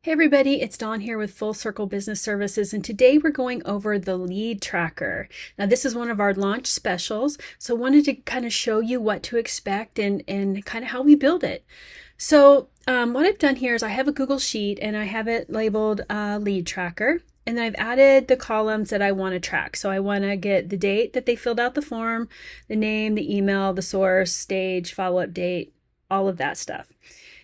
Hey everybody, it's Dawn here with Full Circle Business Services, and today we're going over the lead tracker. Now this is one of our launch specials, so I wanted to kind of show you what to expect and kind of how we build it. So what I've done here is I have a Google Sheet and I have it labeled lead tracker, and then I've added the columns that I want to track. So I want to get the date that they filled out the form, the name, the email, the source, stage, follow-up date, all of that stuff.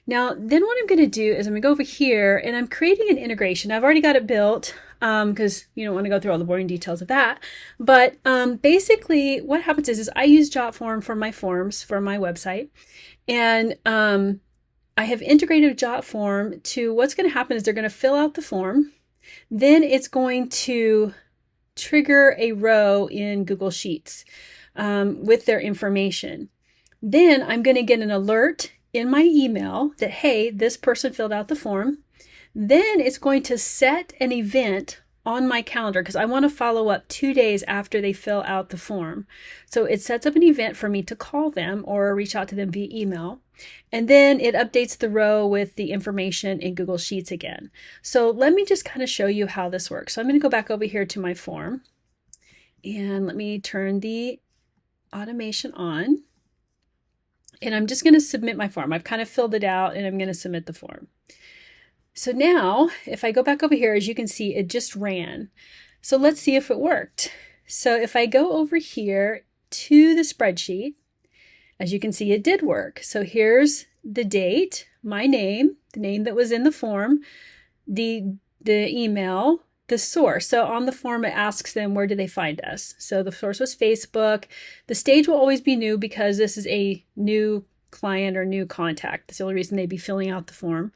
Now, then what I'm going to do is I'm going to go over here and I'm creating an integration. I've already got it built because you don't want to go through all the boring details of that. But basically what happens is I use Jotform for my forms for my website. And I have integrated Jotform to what's going to happen is they're going to fill out the form. Then it's going to trigger a row in Google Sheets with their information. Then I'm going to get an alert in my email that, hey, this person filled out the form. Then it's going to set an event on my calendar because I want to follow up 2 days after they fill out the form. So it sets up an event for me to call them or reach out to them via email. And then it updates the row with the information in Google Sheets again. So let me just kind of show you how this works. So I'm going to go back over here to my form and let me turn the automation on. And I'm just going to submit my form. I've kind of filled it out and I'm going to submit the form. So now if I go back over here, as you can see, it just ran. So let's see if it worked. So if I go over here to the spreadsheet, as you can see, it did work. So here's the date, my name, the name that was in the form, the email, the source. So on the form, it asks them, where do they find us? So the source was Facebook. The stage will always be new because this is a new client or new contact. That's the only reason they'd be filling out the form.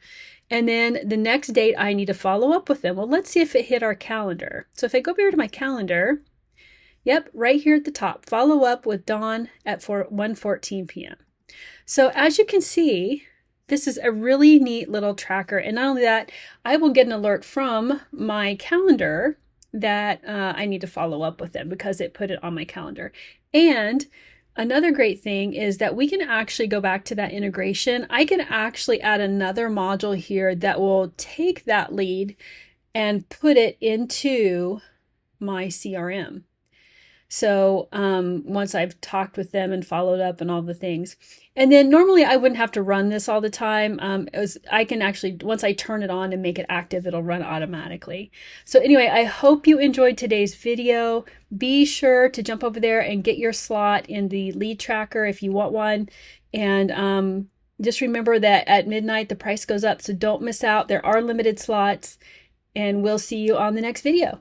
And then the next date, I need to follow up with them. Well, let's see if it hit our calendar. So if I go over here to my calendar, yep, right here at the top, follow up with Dawn at 1:14 p.m. So as you can see, this is a really neat little tracker. And not only that, I will get an alert from my calendar that I need to follow up with them because it put it on my calendar. And another great thing is that we can actually go back to that integration. I can actually add another module here that will take that lead and put it into my CRM. So once I've talked with them and followed up and all the things. And then normally I wouldn't have to run this all the time. I can actually, once I turn it on and make it active, it'll run automatically. So anyway, I hope you enjoyed today's video. Be sure to jump over there and get your slot in the lead tracker if you want one. And just remember that at midnight, the price goes up. So don't miss out. There are limited slots, and we'll see you on the next video.